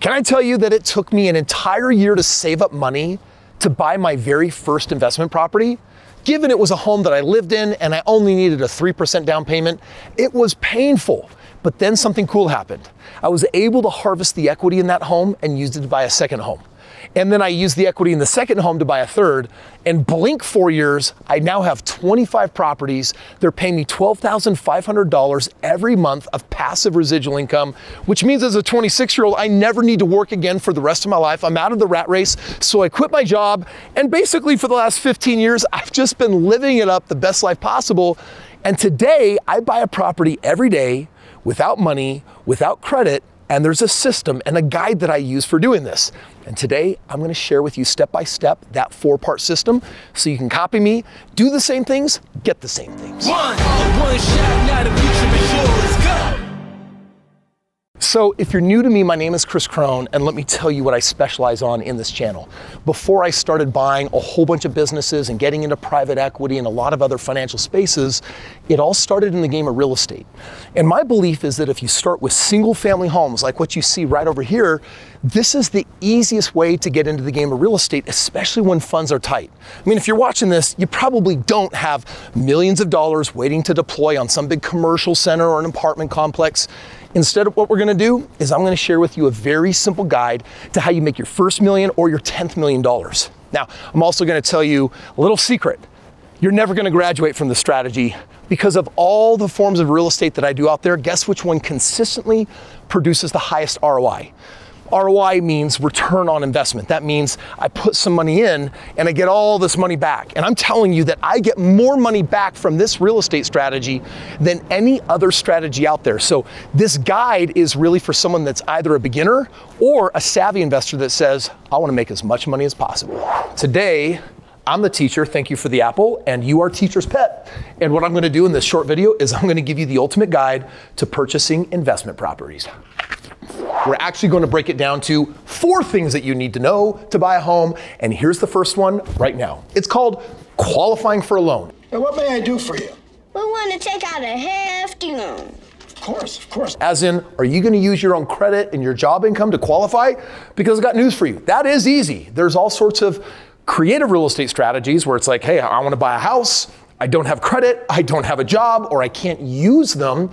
Can I tell you that it took me an entire year to save up money to buy my very first investment property? Given it was a home that I lived in and I only needed a 3% down payment, it was painful. But then something cool happened. I was able to harvest the equity in that home and used it to buy a second home. And then I used the equity in the second home to buy a third. And blink 4 years, I now have 25 properties. They're paying me $12,500 every month of passive residual income, which means as a 26-year-old, I never need to work again for the rest of my life. I'm out of the rat race. So I quit my job. And basically for the last 15 years, I've just been living it up the best life possible. And today I buy a property every day without money, without credit, and there's a system and a guide that I use for doing this. And today, I'm gonna share with you step-by-step that 4-part system so you can copy me, do the same things, get the same things. One shot, now the future is yours, go! So if you're new to me, my name is Kris Krohn, and let me tell you what I specialize on in this channel. Before I started buying a whole bunch of businesses and getting into private equity and a lot of other financial spaces, it all started in the game of real estate. And my belief is that if you start with single family homes, like what you see right over here, this is the easiest way to get into the game of real estate, especially when funds are tight. I mean, if you're watching this, you probably don't have millions of dollars waiting to deploy on some big commercial center or an apartment complex. Instead, of what we're gonna do is I'm gonna share with you a very simple guide to how you make your first million or your 10th million dollars. Now, I'm also gonna tell you a little secret. You're never gonna graduate from this strategy because of all the forms of real estate that I do out there. Guess which one consistently produces the highest ROI? ROI means return on investment. That means I put some money in and I get all this money back. And I'm telling you that I get more money back from this real estate strategy than any other strategy out there. So this guide is really for someone that's either a beginner or a savvy investor that says, I want to make as much money as possible. Today, I'm the teacher, thank you for the apple, and you are teacher's pet. And what I'm going to do in this short video is I'm going to give you the ultimate guide to purchasing investment properties. We're actually going to break it down to 4 things that you need to know to buy a home. And here's the first one right now. It's called qualifying for a loan. And what may I do for you? We want to take out a hefty loan. Of course. As in, are you going to use your own credit and your job income to qualify? Because I've got news for you. That is easy. There's all sorts of creative real estate strategies where it's like, hey, I want to buy a house. I don't have credit. I don't have a job, or I can't use them.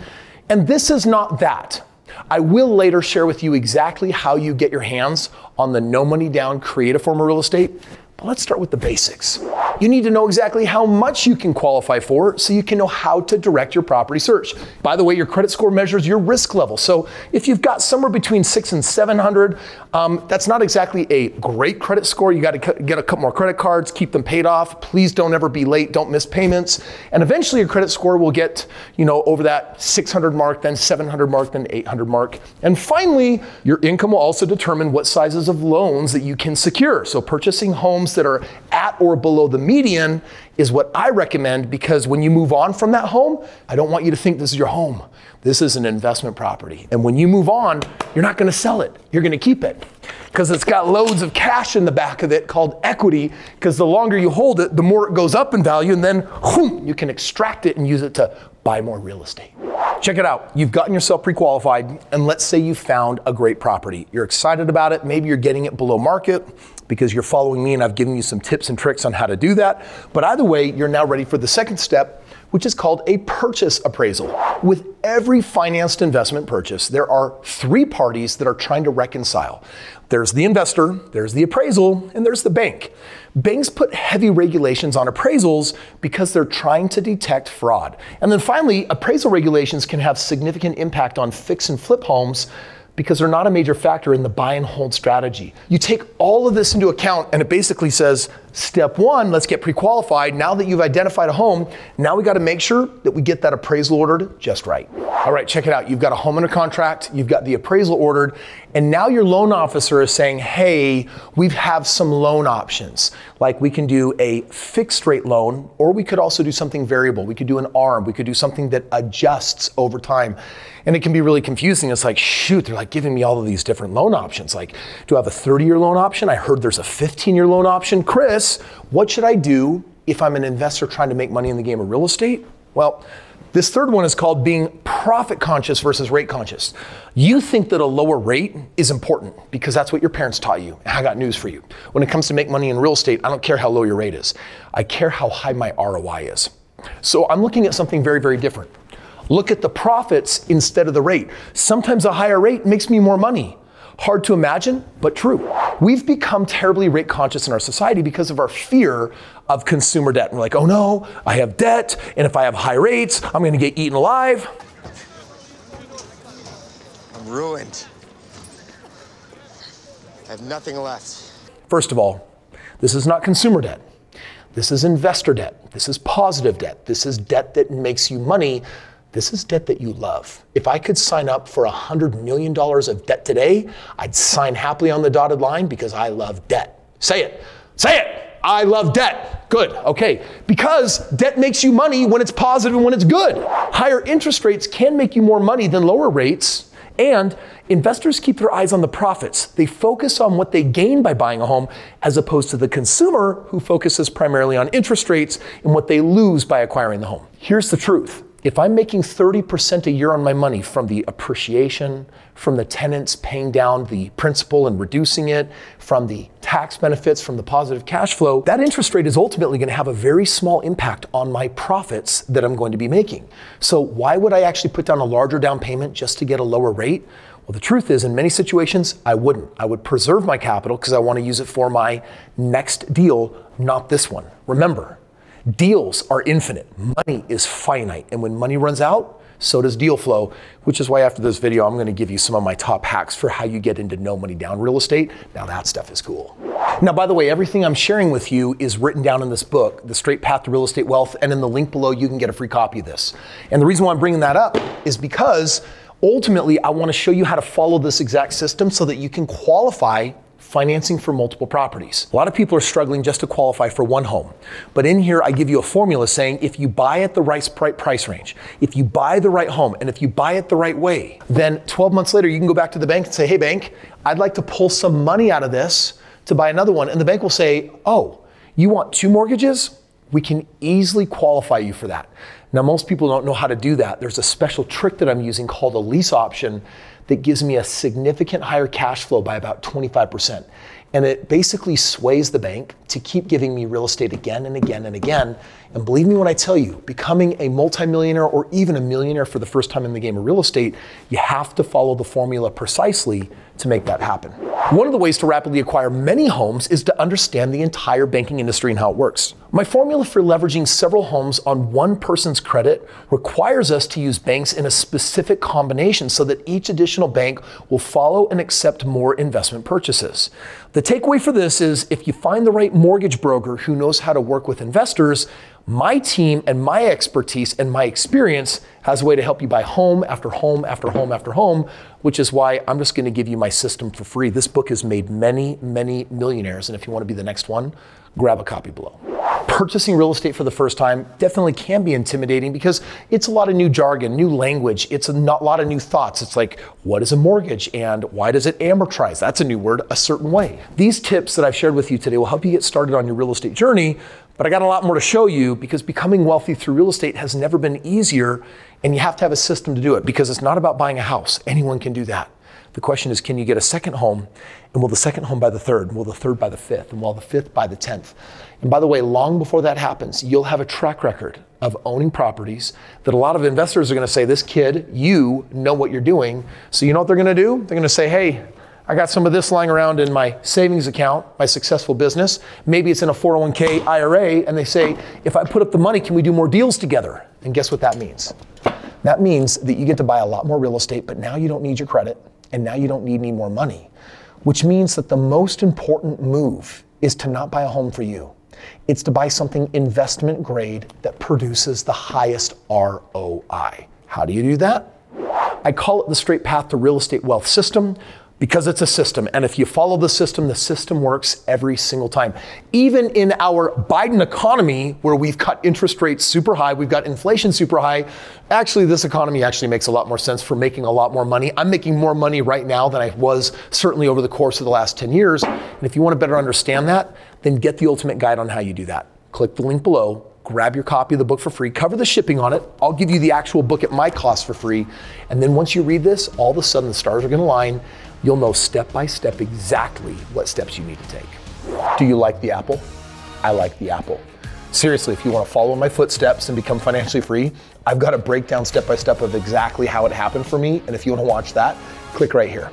And this is not that. I will later share with you exactly how you get your hands on the no money down creative form of real estate. But let's start with the basics. You need to know exactly how much you can qualify for so you can know how to direct your property search. By the way, your credit score measures your risk level. So if you've got somewhere between 600 and 700, that's not exactly a great credit score. You got to get a couple more credit cards, keep them paid off. Please don't ever be late, don't miss payments. And eventually your credit score will get, over that 600 mark, then 700 mark, then 800 mark. And finally, your income will also determine what sizes of loans that you can secure. So purchasing homes that are at or below the median is what I recommend, because when you move on from that home, I don't want you to think this is your home. This is an investment property. And when you move on, you're not gonna sell it. You're gonna keep it because it's got loads of cash in the back of it called equity, because the longer you hold it, the more it goes up in value, and then you can extract it and use it to buy more real estate. Check it out. You've gotten yourself pre-qualified, and let's say you found a great property. You're excited about it. Maybe you're getting it below market because you're following me and I've given you some tips and tricks on how to do that. But either way, you're now ready for the second step, which is called a purchase appraisal. With every financed investment purchase, there are 3 parties that are trying to reconcile. There's the investor, there's the appraisal, and there's the bank. Banks put heavy regulations on appraisals because they're trying to detect fraud. And then finally, appraisal regulations can have significant impact on fix and flip homes because they're not a major factor in the buy and hold strategy. You take all of this into account and it basically says, step 1, let's get pre-qualified. Now that you've identified a home, now we gotta make sure that we get that appraisal ordered just right. All right, check it out. You've got a home under contract, you've got the appraisal ordered, and now your loan officer is saying, hey, we have some loan options. Like we can do a fixed rate loan, or we could also do something variable. We could do an ARM, we could do something that adjusts over time. And it can be really confusing. It's like, shoot, they're like giving me all of these different loan options. Like, do I have a 30-year loan option? I heard there's a 15-year loan option. Kris, what should I do if I'm an investor trying to make money in the game of real estate? Well, This third one is called being profit conscious versus rate conscious. You think that a lower rate is important because that's what your parents taught you. And I got news for you. When it comes to make money in real estate, I don't care how low your rate is. I care how high my ROI is. So I'm looking at something very, very different. Look at the profits instead of the rate. Sometimes a higher rate makes me more money. Hard to imagine, but true. We've become terribly rate conscious in our society because of our fear of consumer debt. We're like, oh no, I have debt, and if I have high rates, I'm gonna get eaten alive. I'm ruined. I have nothing left. First of all, this is not consumer debt. This is investor debt. This is positive debt. This is debt that makes you money. This is debt that you love. If I could sign up for $100 million of debt today, I'd sign happily on the dotted line because I love debt. Say it. Say it. I love debt. Good. Okay. Because debt makes you money when it's positive and when it's good. Higher interest rates can make you more money than lower rates. And investors keep their eyes on the profits. They focus on what they gain by buying a home as opposed to the consumer who focuses primarily on interest rates and what they lose by acquiring the home. Here's the truth. If I'm making 30% a year on my money from the appreciation, from the tenants paying down the principal and reducing it, from the tax benefits, from the positive cash flow, that interest rate is ultimately going to have a very small impact on my profits that I'm going to be making. So why would I actually put down a larger down payment just to get a lower rate? Well, the truth is, in many situations, I wouldn't. I would preserve my capital because I want to use it for my next deal, not this one. Remember, deals are infinite. Money is finite. And when money runs out, so does deal flow, which is why after this video, I'm going to give you some of my top hacks for how you get into no money down real estate. Now that stuff is cool. Now, by the way, everything I'm sharing with you is written down in this book, The Straight Path to Real Estate Wealth, and in the link below, you can get a free copy of this. And the reason why I'm bringing that up is because ultimately, I want to show you how to follow this exact system so that you can qualify financing for multiple properties. A lot of people are struggling just to qualify for one home. But in here, I give you a formula saying if you buy at the right price range, if you buy the right home, and if you buy it the right way, then 12 months later, you can go back to the bank and say, hey bank, I'd like to pull some money out of this to buy another one. And the bank will say, oh, you want 2 mortgages? We can easily qualify you for that. Now, most people don't know how to do that. There's a special trick that I'm using called a lease option that gives me a significant higher cash flow by about 25%. And it basically sways the bank to keep giving me real estate again and again and again. And believe me when I tell you, becoming a multimillionaire or even a millionaire for the first time in the game of real estate, you have to follow the formula precisely to make that happen. One of the ways to rapidly acquire many homes is to understand the entire banking industry and how it works. My formula for leveraging several homes on one person's credit requires us to use banks in a specific combination so that each additional bank will follow and accept more investment purchases. The takeaway for this is if you find the right mortgage broker who knows how to work with investors, my team and my expertise and my experience has a way to help you buy home after home after home after home, which is why I'm just going to give you my system for free. This book has made many, many millionaires, and if you want to be the next one, grab a copy below. Purchasing real estate for the first time definitely can be intimidating because it's a lot of new jargon, new language. It's a lot of new thoughts. It's like, what is a mortgage and why does it amortize? That's a new word, a certain way. These tips that I've shared with you today will help you get started on your real estate journey, but I got a lot more to show you because becoming wealthy through real estate has never been easier, and you have to have a system to do it because it's not about buying a house. Anyone can do that. The question is, can you get a second home? And will the second home buy the third? And will the third buy the fifth? And will the fifth buy the 10th? And by the way, long before that happens, you'll have a track record of owning properties that a lot of investors are going to say, this kid, you know what you're doing. So you know what they're going to do? They're going to say, hey, I got some of this lying around in my savings account, my successful business. Maybe it's in a 401k IRA. And they say, if I put up the money, can we do more deals together? And guess what that means? That means that you get to buy a lot more real estate, but now you don't need your credit. And now you don't need any more money, which means that the most important move is to not buy a home for you. It's to buy something investment grade that produces the highest ROI. How do you do that? I call it the Straight Path to Real Estate Wealth system because it's a system. And if you follow the system works every single time. Even in our Biden economy, where we've cut interest rates super high, we've got inflation super high, actually this economy actually makes a lot more sense for making a lot more money. I'm making more money right now than I was certainly over the course of the last 10 years. And if you want to better understand that, then get the ultimate guide on how you do that. Click the link below, grab your copy of the book for free, cover the shipping on it. I'll give you the actual book at my cost for free. And then once you read this, all of a sudden the stars are gonna align. You'll know step by step exactly what steps you need to take. Do you like the apple? I like the apple. Seriously, if you want to follow in my footsteps and become financially free, I've got a breakdown step by step of exactly how it happened for me. And if you want to watch that, click right here.